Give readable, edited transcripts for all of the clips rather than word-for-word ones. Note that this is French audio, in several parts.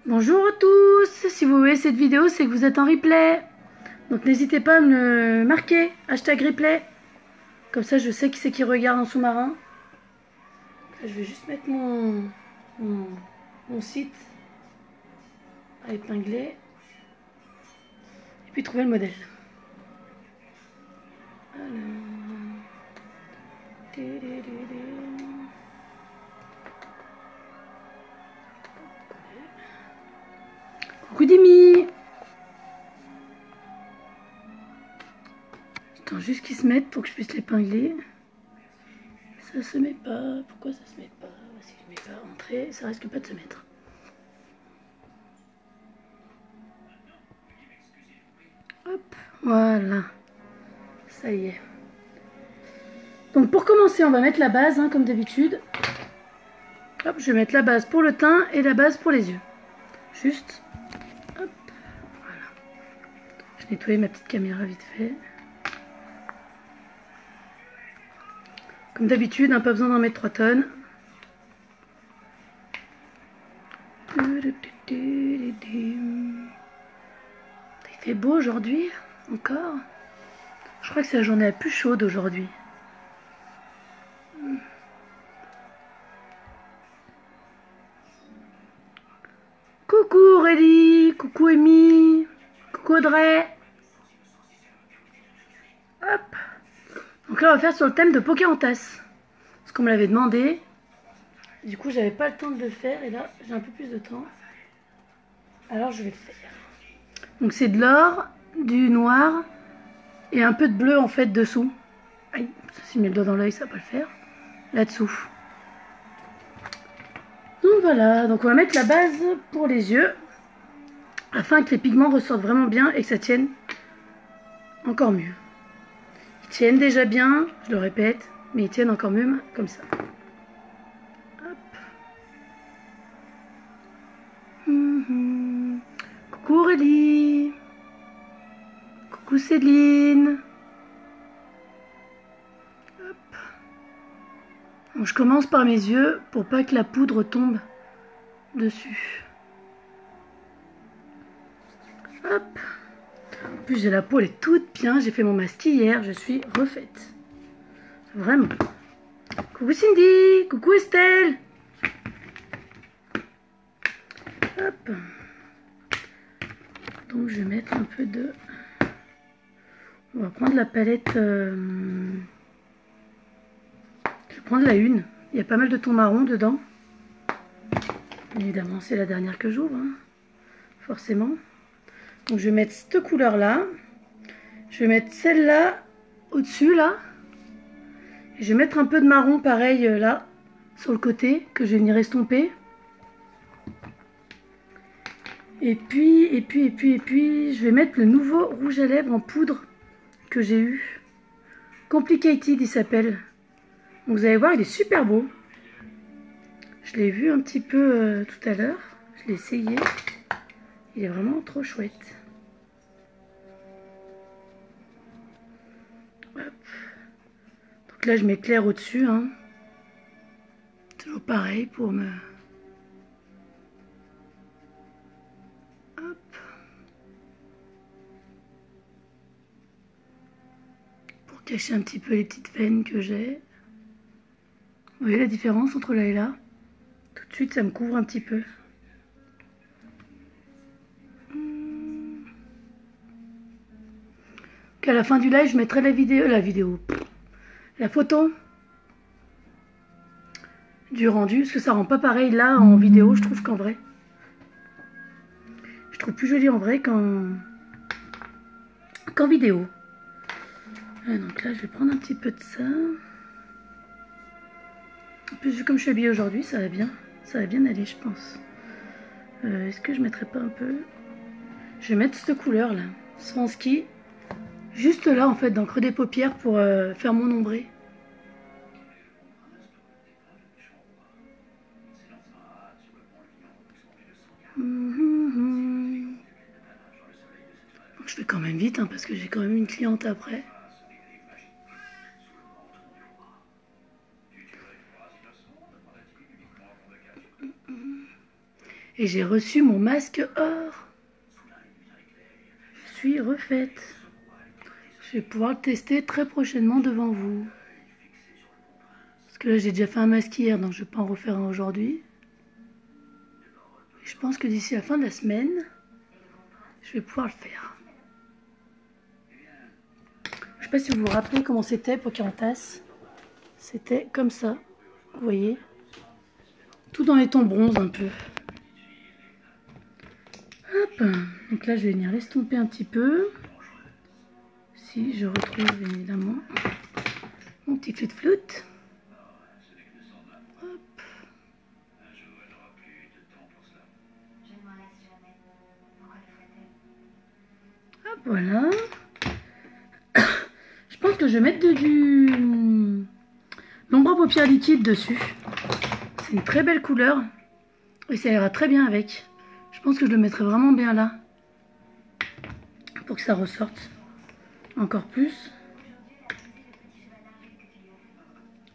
Bonjour à tous, si vous voyez cette vidéo, c'est que vous êtes en replay. Donc n'hésitez pas à me marquer, hashtag replay. Comme ça je sais qui c'est qui regarde en sous-marin. Je vais juste mettre mon site à épingler. Et puis trouver le modèle. Coucou Dimi. J'attends juste qu'ils se mettent pour que je puisse l'épingler. Ça se met pas. Pourquoi ça se met pas? Si je mets pas entrée, ça risque pas de se mettre. Hop, voilà. Ça y est. Donc pour commencer, on va mettre la base, hein, comme d'habitude. Hop, je vais mettre la base pour le teint et la base pour les yeux. Juste. Hop, voilà. Je nettoie ma petite caméra vite fait. Comme d'habitude, hein, pas besoin d'en mettre 3 tonnes. Il fait beau aujourd'hui, encore. Je crois que c'est la journée la plus chaude aujourd'hui. Coucou Aurélie, coucou Amy, coucou Audrey. Hop. Donc là on va faire sur le thème de Pocahontas. Parce qu'on me l'avait demandé. Du coup j'avais pas le temps de le faire et là j'ai un peu plus de temps. Alors je vais le faire. Donc c'est de l'or, du noir et un peu de bleu en fait dessous. Aïe, si je mets le doigt dans l'œil ça va pas le faire. Là-dessous. Donc voilà, donc on va mettre la base pour les yeux. Afin que les pigments ressortent vraiment bien et que ça tienne encore mieux. Ils tiennent déjà bien, je le répète, mais ils tiennent encore mieux comme ça. Coucou Aurélie. Coucou Céline. Hop. Donc, je commence par mes yeux pour pas que la poudre tombe dessus. Hop. En plus j'ai la peau, elle est toute bien. J'ai fait mon masque hier, je suis refaite. Vraiment. Coucou Cindy. Coucou Estelle. Hop. Donc je vais mettre un peu de... On va prendre la palette... Je vais prendre la une. Il y a pas mal de tons marron dedans. Évidemment, c'est la dernière que j'ouvre. Hein. Forcément. Donc je vais mettre cette couleur-là. Je vais mettre celle-là au-dessus, là. Et je vais mettre un peu de marron, pareil, là, sur le côté, que je vais venir estomper. Et puis, je vais mettre le nouveau rouge à lèvres en poudre que j'ai eu. Complicated, il s'appelle. Donc vous allez voir, il est super beau. Je l'ai vu un petit peu tout à l'heure. Je l'ai essayé. Il est vraiment trop chouette. Hop. Donc là, je m'éclaire au-dessus. Hein. Toujours pareil pour me... Hop. Pour cacher un petit peu les petites veines que j'ai. Vous voyez la différence entre là et là? Tout de suite, ça me couvre un petit peu. À la fin du live, je mettrai la photo du rendu, parce que ça rend pas pareil là en vidéo, je trouve qu'en vrai. Je trouve plus joli en vrai qu'en vidéo. Donc là, je vais prendre un petit peu de ça. En plus, vu comme je suis habillée aujourd'hui, ça va bien aller, je pense. Est-ce que je mettrais pas un peu... Je vais mettre cette couleur là, Swansky. Juste là, en fait, dans le creux des paupières pour faire mon ombré. Je fais quand même vite, hein, parce que j'ai quand même une cliente après. Et j'ai reçu mon masque or. Je suis refaite. Je vais pouvoir le tester très prochainement devant vous. Parce que là, j'ai déjà fait un masque hier, donc je ne vais pas en refaire un aujourd'hui. Je pense que d'ici la fin de la semaine, je vais pouvoir le faire. Je ne sais pas si vous vous rappelez comment c'était Pocahontas. C'était comme ça, vous voyez. Tout dans les tons bronze un peu. Hop. Donc là, je vais venir l'estomper un petit peu. Si je retrouve évidemment mon petit flûte-flûte. Hop. Hop, voilà. Je pense que je vais mettre du l'ombre à paupières liquide dessus. C'est une très belle couleur. Et ça ira très bien avec. Je pense que je le mettrai vraiment bien là. Pour que ça ressorte encore plus.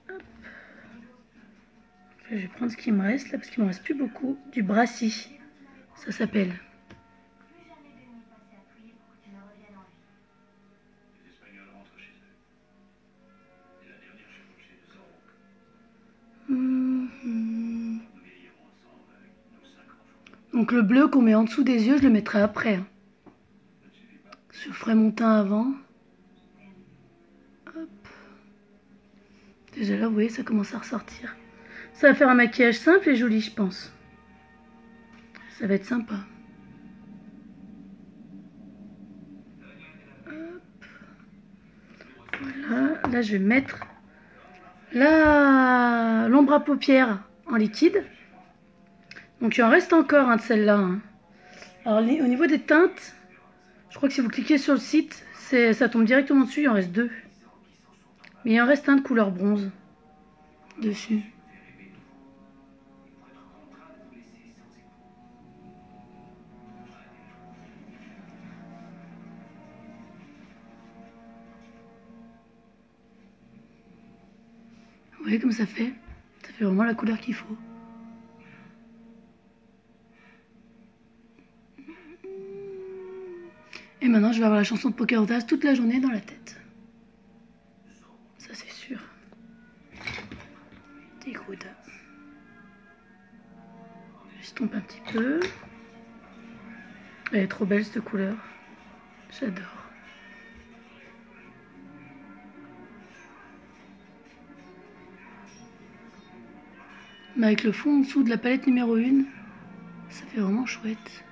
Hop. Je vais prendre ce qui me reste là parce qu'il ne me reste plus beaucoup. Du Brassi, ça s'appelle. Donc le bleu qu'on met en dessous des yeux, je le mettrai après. Je ferai mon teint avant. Hop. Déjà là, vous voyez, ça commence à ressortir. Ça va faire un maquillage simple et joli, je pense. Ça va être sympa. Hop. Voilà. Là, je vais mettre l'ombre à paupières en liquide. Donc, il en reste encore un de celle-là. Hein. Alors, au niveau des teintes, je crois que si vous cliquez sur le site, ça tombe directement dessus. Il en reste 2. Mais il en reste un de couleur bronze dessus. Vous voyez comme ça fait? Ça fait vraiment la couleur qu'il faut. Et maintenant, je vais avoir la chanson de Pocahontas toute la journée dans la tête. Ça, c'est sûr. Petit coude. J'estompe un petit peu. Elle est trop belle, cette couleur. J'adore. Mais avec le fond en dessous de la palette numéro 1, ça fait vraiment chouette.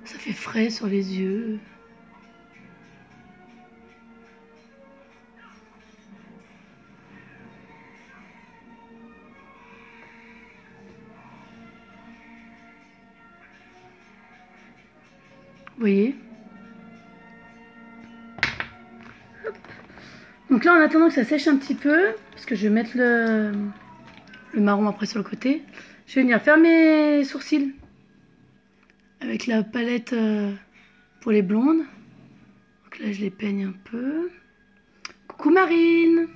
Ça fait frais sur les yeux. Vous voyez? Hop. Donc là, en attendant que ça sèche un petit peu, parce que je vais mettre le marron après sur le côté, je vais venir faire mes sourcils avec la palette pour les blondes. Donc là, je les peigne un peu. Coucou Marine!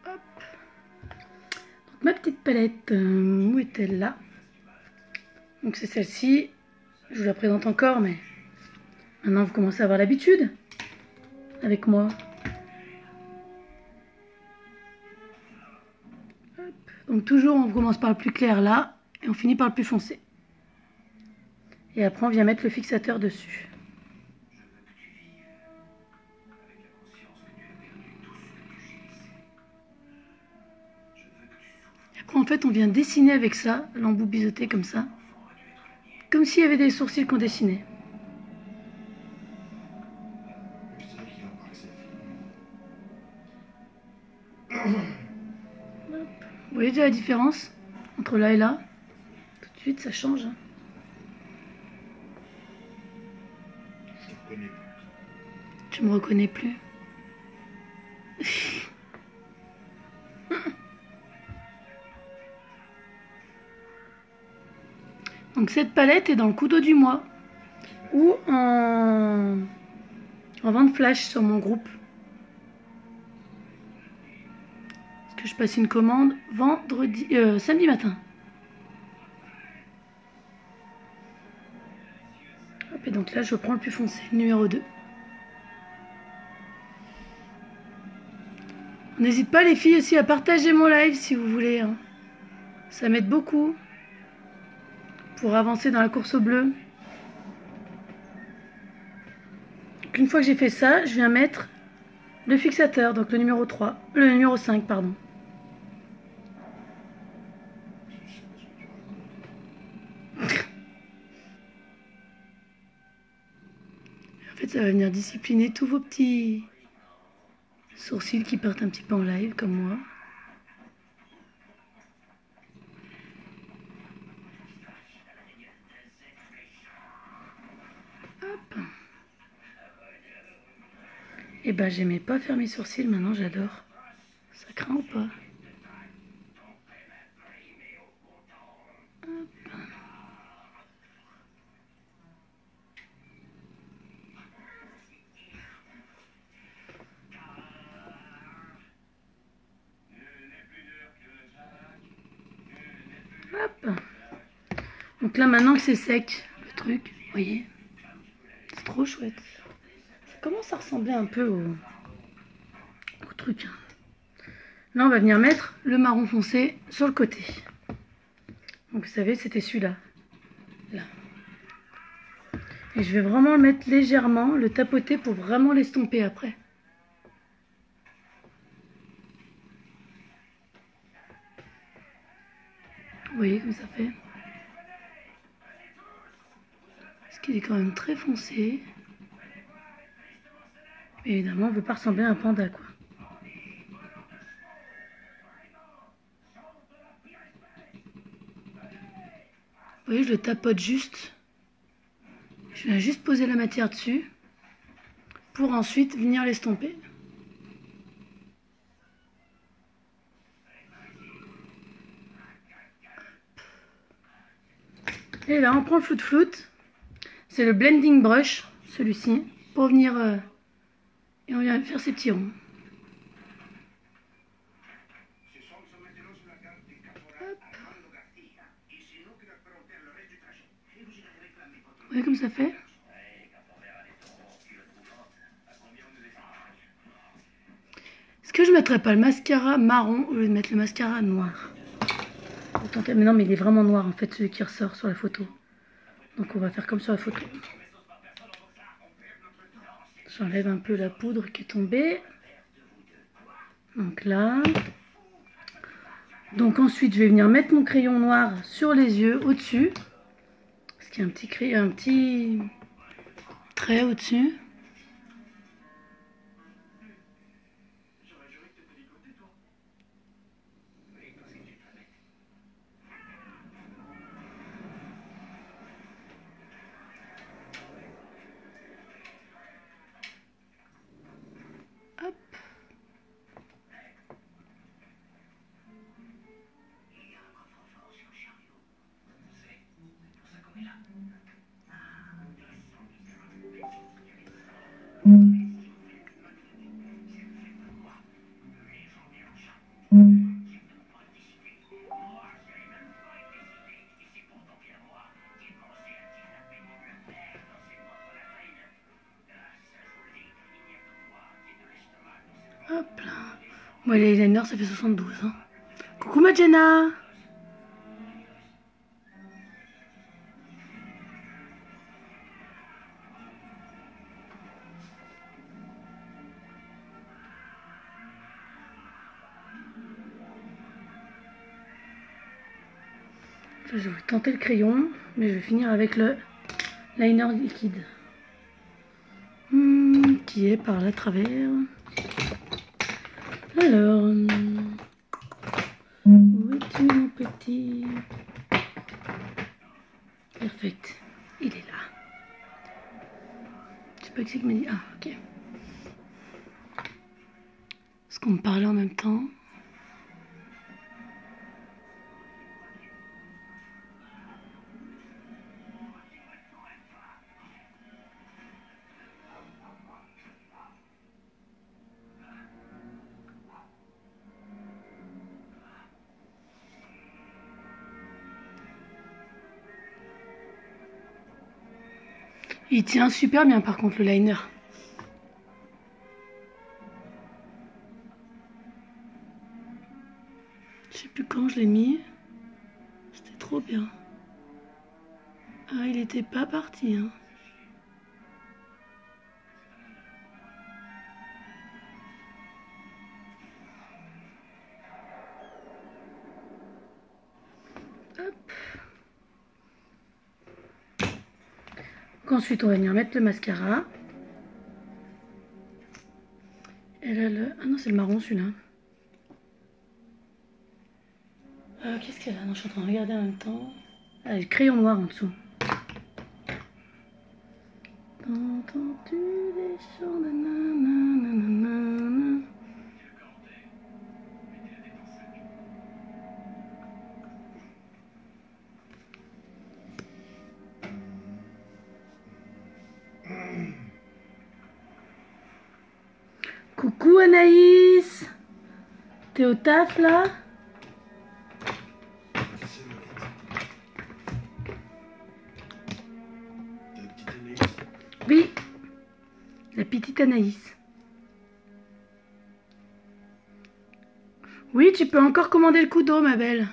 Hop. Donc ma petite palette, où est-elle là? Donc c'est celle-ci. Je vous la présente encore, mais maintenant vous commencez à avoir l'habitude avec moi. Hop. Donc toujours on commence par le plus clair là et on finit par le plus foncé. Et après on vient mettre le fixateur dessus. Et après en fait on vient dessiner avec ça, l'embout biseauté comme ça. Comme s'il y avait des sourcils qu'on dessinait. Vous voyez déjà la différence entre là et là? Tout de suite ça change. Tu me reconnais plus. Donc cette palette est dans le couteau du mois ou en vente flash sur mon groupe. que je passe une commande samedi matin. Hop, et donc là, je prends le plus foncé, le numéro 2. N'hésite pas les filles aussi à partager mon live si vous voulez. Hein. Ça m'aide beaucoup pour avancer dans la course au bleu. Donc, une fois que j'ai fait ça, je viens mettre le fixateur, donc le numéro 3, le numéro 5, pardon. En fait, ça va venir discipliner tous vos petits sourcils qui partent un petit peu en live, comme moi. Hop. Et ben, j'aimais pas faire mes sourcils, maintenant j'adore. Ça craint ou pas? Hop. Hop. Donc là, maintenant que c'est sec, le truc, vous voyez, c'est trop chouette. Ça commence à ressembler un peu au truc. Hein. Là, on va venir mettre le marron foncé sur le côté. Donc, vous savez, c'était celui-là. Là. Et je vais vraiment le mettre légèrement, le tapoter pour vraiment l'estomper après. Vous voyez comme ça fait? Parce qu'il est quand même très foncé. Et évidemment, on ne veut pas ressembler à un panda, quoi. Vous voyez, je le tapote juste. Je viens juste poser la matière dessus pour ensuite venir l'estomper. Et là, on prend le floute-floute. C'est le blending brush, celui-ci, pour venir... et on vient faire ces petits ronds. Hop. Vous voyez comme ça fait? Est-ce que je ne mettrais pas le mascara marron au lieu de mettre le mascara noir? Mais non, mais il est vraiment noir en fait, celui qui ressort sur la photo. Donc on va faire comme sur la photo. J'enlève un peu la poudre qui est tombée. Donc là. Donc ensuite, je vais venir mettre mon crayon noir sur les yeux au-dessus. Parce qu'il y a un petit trait au-dessus. Hop. Hop là. Bon, les eyeliner, ça fait 72. Hein. Coucou ma Jenna. Je vais tenter le crayon, mais je vais finir avec le liner liquide. Qui est par là à travers. Alors, où es-tu mon petit? Perfect, il est là. Je sais pas qui c'est qui m'a dit. Ah, ok. Parce qu'on me parlait en même temps. Il tient super bien par contre le liner. Je sais plus quand je l'ai mis. C'était trop bien. Ah, il était pas parti, hein. Hop. Donc ensuite, on va venir mettre le mascara. Et là, ah non, c'est le marron celui-là. Qu'est-ce qu'elle a? Non, je suis en train de regarder en même temps. Ah, le crayon noir en dessous. Entends-tu les chants de nanana. Coucou Anaïs. T'es au taf là? Oui, la petite Anaïs. Oui, tu peux encore commander le coup d'eau, ma belle.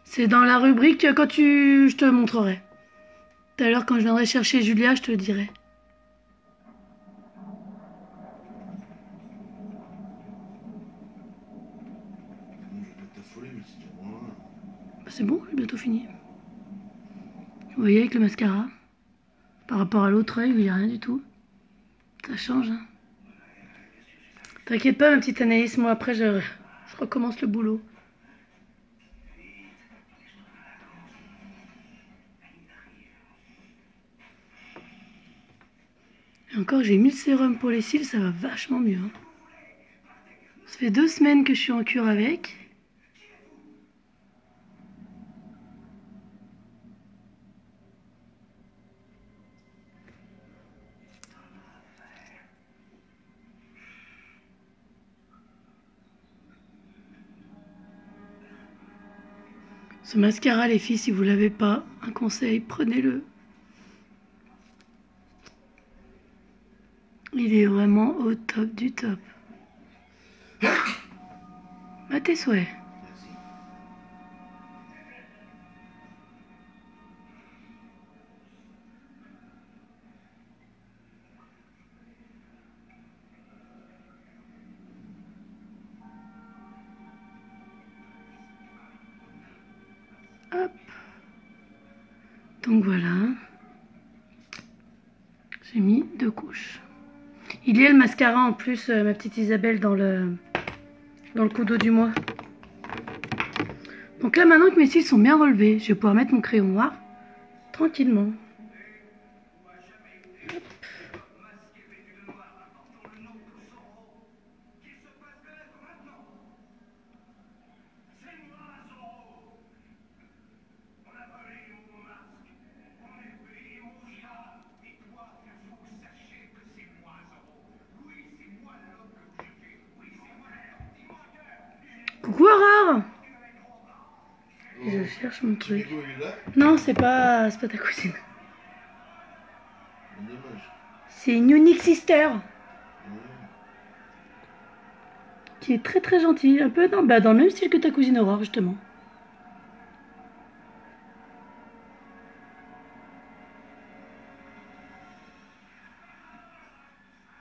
C'est dans la rubrique quand je te montrerai. Tout à l'heure, quand je viendrai chercher Julia, je te le dirai. C'est bon, j'ai bientôt fini. Vous voyez avec le mascara, par rapport à l'autre œil où il n'y a rien du tout. Ça change, hein. T'inquiète pas, ma petite Anaïs, moi après je recommence le boulot. Et encore, j'ai mis le sérum pour les cils, ça va vachement mieux, hein. Ça fait 2 semaines que je suis en cure avec. Ce mascara, les filles, si vous l'avez pas, un conseil, prenez-le. Il est vraiment au top du top. À tes souhaits. Hop. Donc voilà. J'ai mis 2 couches. Il y a le mascara en plus, ma petite Isabelle, dans le coup d'eau du mois. Donc là, maintenant que mes cils sont bien relevés, je vais pouvoir mettre mon crayon noir tranquillement. Hop. Coucou Aurore. Je cherche mon truc. Non, c'est pas ta cousine. C'est une unique sister. Qui est très très gentille. Un peu dans le même style que ta cousine Aurore, justement.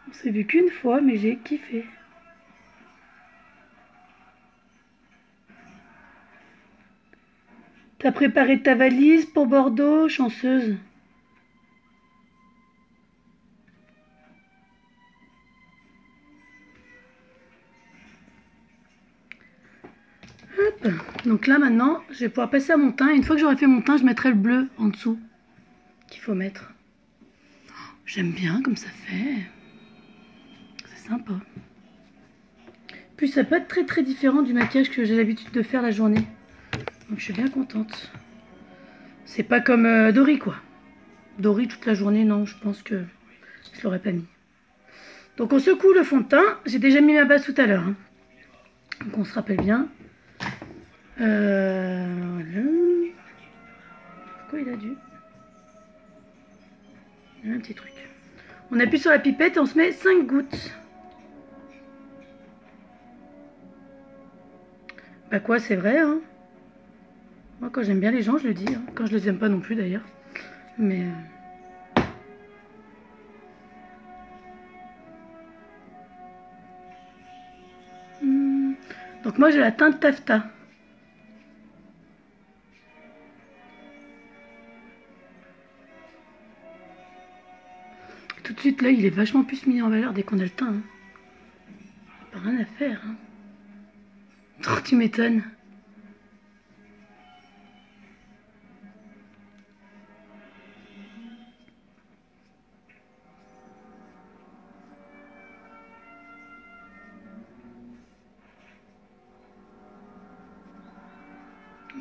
On s'est vu qu'une fois, mais j'ai kiffé. T'as préparé ta valise pour Bordeaux, chanceuse? Hop. Donc là maintenant, je vais pouvoir passer à mon teint. Et une fois que j'aurai fait mon teint, je mettrai le bleu en dessous qu'il faut mettre. J'aime bien comme ça fait. C'est sympa. Puis ça peut être très très différent du maquillage que j'ai l'habitude de faire la journée. Donc je suis bien contente. C'est pas comme Dory quoi. Dory toute la journée, non, je pense que je l'aurais pas mis. Donc on secoue le fond de teint. J'ai déjà mis ma base tout à l'heure, hein. Donc on se rappelle bien. Voilà. Pourquoi il a dû? Il y a un petit truc. On appuie sur la pipette et on se met 5 gouttes. Bah quoi, c'est vrai, hein. Moi, quand j'aime bien les gens, je le dis. Hein. Quand je les aime pas non plus, d'ailleurs. Mais... Donc moi, j'ai la teinte taffetas. Tout de suite, là, il est vachement plus mis en valeur dès qu'on a le teint. Hein. Pas rien à faire. Hein. Oh, tu m'étonnes.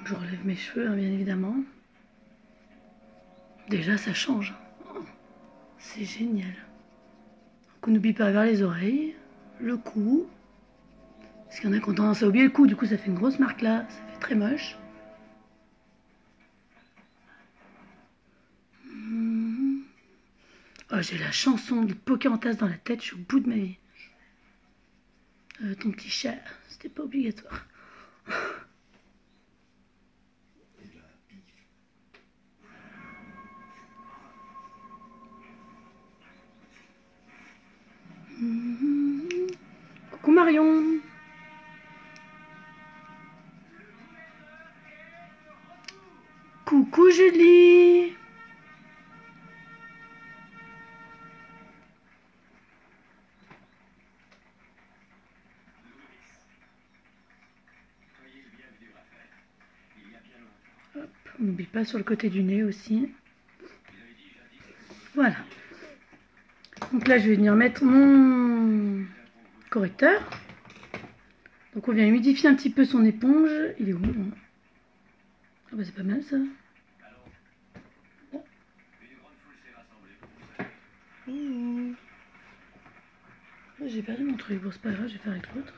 Je relève mes cheveux, hein, bien évidemment. Déjà, ça change. Oh, c'est génial. Donc, on n'oublie pas vers les oreilles, le cou. Parce qu'il y en a qui ont tendance à oublier le cou, du coup, ça fait une grosse marque là. Ça fait très moche. Oh, j'ai la chanson de Pocahontas dans la tête, je suis au bout de ma vie. Ton petit chat, c'était pas obligatoire. Coucou Marion. Coucou Julie. Hop, on n'oublie pas sur le côté du nez aussi. Voilà. Donc là, je vais venir mettre mon correcteur. Donc on vient humidifier un petit peu son éponge. Il est où? Ah bah c'est pas mal ça. Bon. J'ai perdu mon truc. Bon c'est pas grave, je vais faire avec l'autre.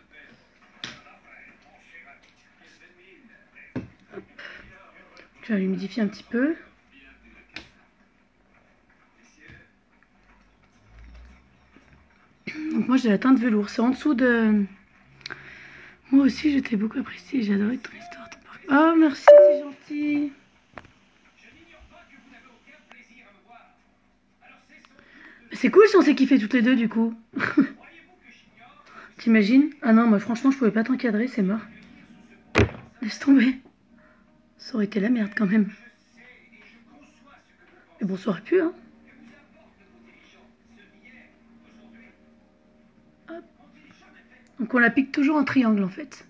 Je vais l'humidifier un petit peu. Donc moi j'ai la teinte velours. C'est en dessous de... Moi aussi j'étais beaucoup appréciée. J'ai adoré ton histoire. Oh merci, c'est gentil. C'est cool si on s'est kiffé toutes les deux du coup. T'imagines? Ah non, moi franchement je pouvais pas t'encadrer, c'est mort. Laisse tomber. Ça aurait été la merde quand même. Mais bon, ça aurait pu, hein. Hop. Donc on la pique toujours en triangle en fait.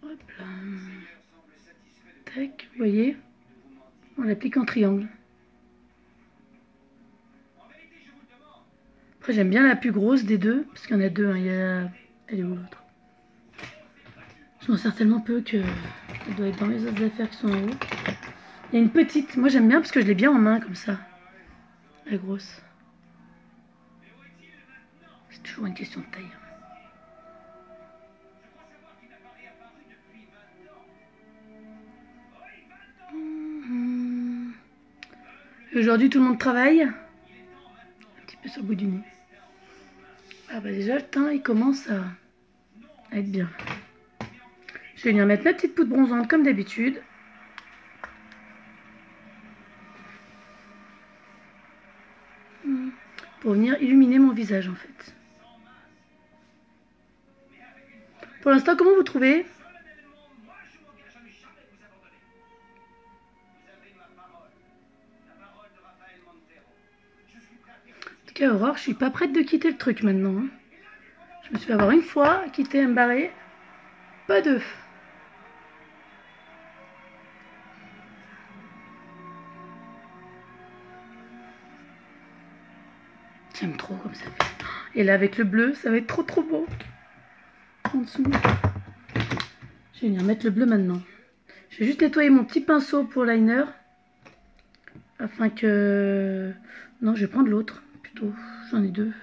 Hop là. Tac, vous voyez? On la pique en triangle. Après j'aime bien la plus grosse des deux, parce qu'il y en a deux, hein. Il y a... Elle est où l'autre? Je m'en sers tellement peu que elle doit être dans les autres affaires qui sont en haut. Il y a une petite, moi j'aime bien parce que je l'ai bien en main comme ça. Elle est grosse. C'est toujours une question de taille. Aujourd'hui tout le monde travaille. Un petit peu sur le bout du nez. Ah bah déjà le teint il commence à être bien. Je vais venir mettre ma petite poudre bronzante comme d'habitude. Pour venir illuminer mon visage en fait. Pour l'instant, comment vous trouvez? En tout cas, Aurore, je suis pas prête de quitter le truc maintenant. Hein. Je me suis fait avoir une fois, quitter, me barrer. Pas deux. J'aime trop comme ça fait. Et là, avec le bleu, ça va être trop trop beau. En dessous. Je vais venir mettre le bleu maintenant. Je vais juste nettoyer mon petit pinceau pour liner. Afin que... Non, je vais prendre l'autre. Plutôt, j'en ai deux.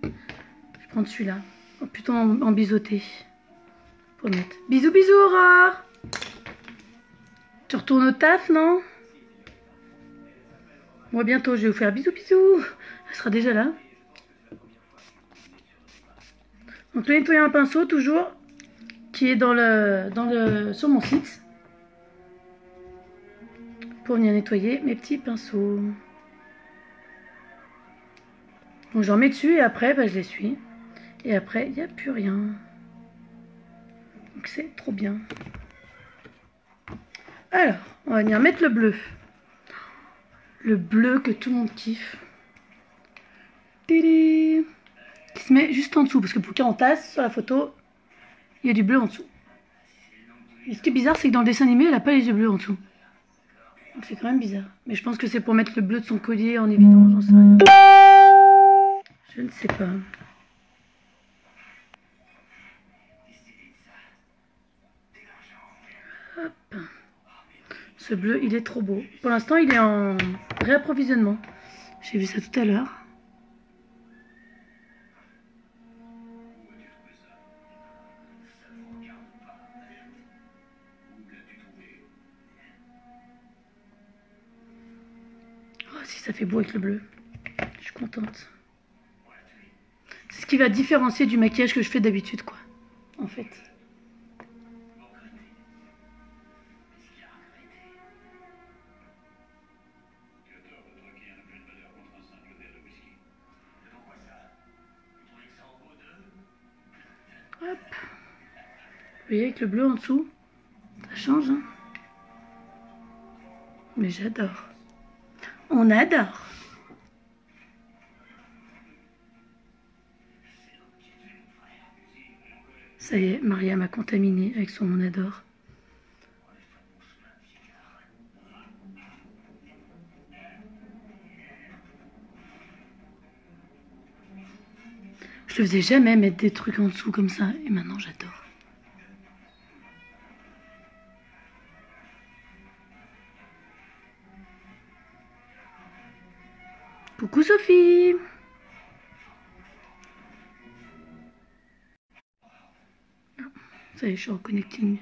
Je vais prendre celui-là. Oh, plutôt en biseauté. pour mettre. Bisous, bisous, Aurore. Tu retournes au taf, non? Moi, bientôt, je vais vous faire bisous, bisous. Elle sera déjà là. Donc, le nettoyant à pinceau, toujours, qui est sur mon site. Pour venir nettoyer mes petits pinceaux. Donc, j'en mets dessus et après, bah, je l'essuie. Et après, il n'y a plus rien. Donc, c'est trop bien. Alors, on va venir mettre le bleu. Le bleu que tout le monde kiffe. Télé. Qui se met juste en dessous. Parce que pour en tasse, sur la photo, il y a du bleu en dessous. Et ce qui est bizarre, c'est que dans le dessin animé, elle n'a pas les yeux bleus en dessous. Donc c'est quand même bizarre. Mais je pense que c'est pour mettre le bleu de son collier en évidence, j'en sais rien. Je ne sais pas. Hop. Ce bleu, il est trop beau. Pour l'instant, il est en réapprovisionnement. J'ai vu ça tout à l'heure. Oh, si ça fait beau avec le bleu. Je suis contente. C'est ce qui va différencier du maquillage que je fais d'habitude, quoi. En fait. Hop. Vous voyez avec le bleu en dessous, ça change, hein. Mais j'adore. On adore. Ça y est, Maria m'a contaminé avec son on adore. Je le faisais jamais mettre des trucs en dessous comme ça. Et maintenant, j'adore. Coucou Sophie. Ça y est, je suis en connecting.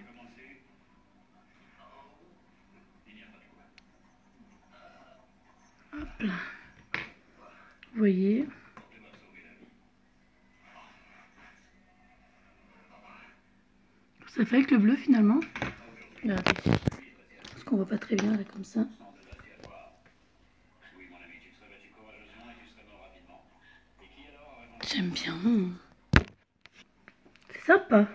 Hop là. Vous voyez. Ça fait avec le bleu finalement. Regardez. Parce qu'on voit pas très bien là comme ça. J'aime bien. C'est sympa.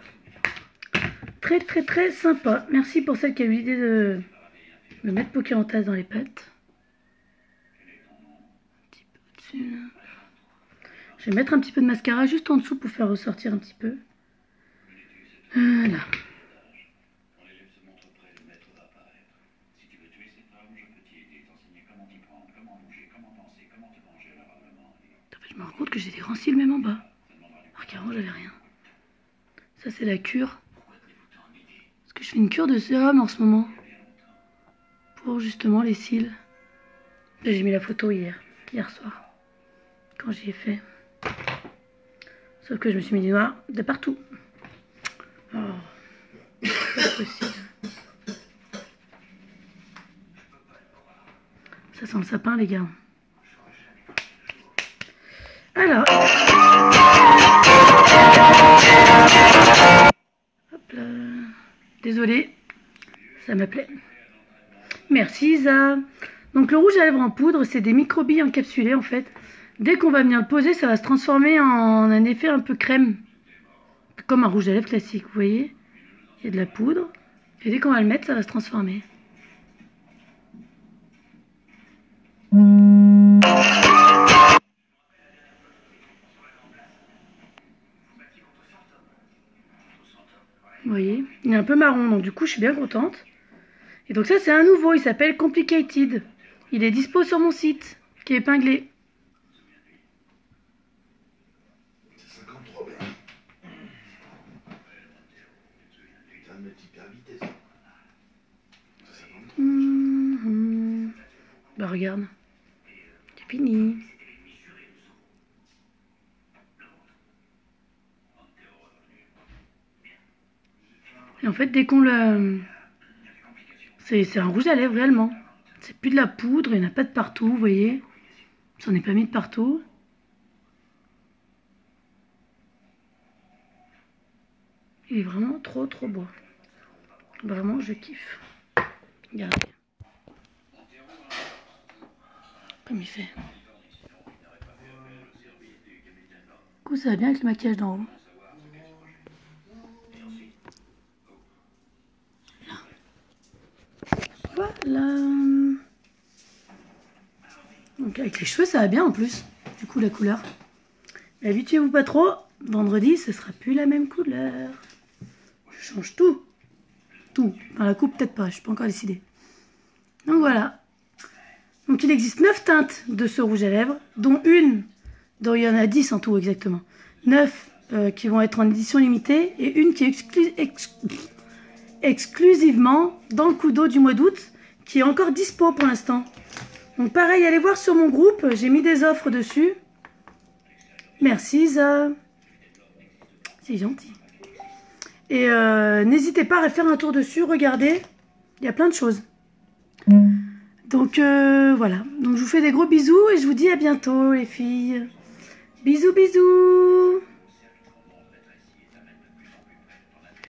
Très très très sympa. Merci pour celle qui a eu l'idée de me mettre Pocahontas dans les pattes. Un petit peu au-dessus là. Je vais mettre un petit peu de mascara juste en dessous pour faire ressortir un petit peu. Voilà. Je me rends compte que j'ai des grands cils même en bas. Alors qu'avant j'avais rien. Ça c'est la cure. Parce que je fais une cure de sérum en ce moment. Pour justement les cils. J'ai mis la photo hier soir. Quand j'y ai fait. Sauf que je me suis mis du noir de partout. Oh, c'est pas possible. Ça sent le sapin les gars. Alors. Hop là. Désolée. Ça m'appelait. Merci Isa. Donc le rouge à lèvres en poudre, c'est des microbilles encapsulées en fait. Dès qu'on va venir le poser, ça va se transformer en un effet un peu crème. Comme un rouge à lèvres classique, vous voyez. Il y a de la poudre. Et dès qu'on va le mettre, ça va se transformer. Vous voyez, il est un peu marron, donc du coup je suis bien contente. Et donc ça c'est un nouveau, il s'appelle Complicated. Il est dispo sur mon site, qui est épinglé. Bah regarde, c'est fini. Et en fait, dès qu'on le... C'est un rouge à lèvres réellement. C'est plus de la poudre, il n'y en a pas de partout, vous voyez. J'en ai pas mis de partout. Il est vraiment trop beau. Vraiment, je kiffe. Regardez. Comme il fait. Du coup, ça va bien avec le maquillage d'en haut. Voilà. Donc avec les cheveux, ça va bien en plus. Du coup, la couleur. Mais habituez-vous pas trop. Vendredi, ce sera plus la même couleur. Je change tout. Tout. Enfin, la coupe, peut-être pas. Je suis pas encore décidée. Donc voilà. Donc il existe 9 teintes de ce rouge à lèvres, dont il y en a 10 en tout exactement. 9 qui vont être en édition limitée et une qui est exclusivement dans le coup d'eau du mois d'août, qui est encore dispo pour l'instant. Donc pareil, allez voir sur mon groupe, j'ai mis des offres dessus. Merci Isa. C'est gentil. Et n'hésitez pas à faire un tour dessus, regardez, il y a plein de choses. Donc voilà, donc je vous fais des gros bisous et je vous dis à bientôt les filles. Bisous bisous.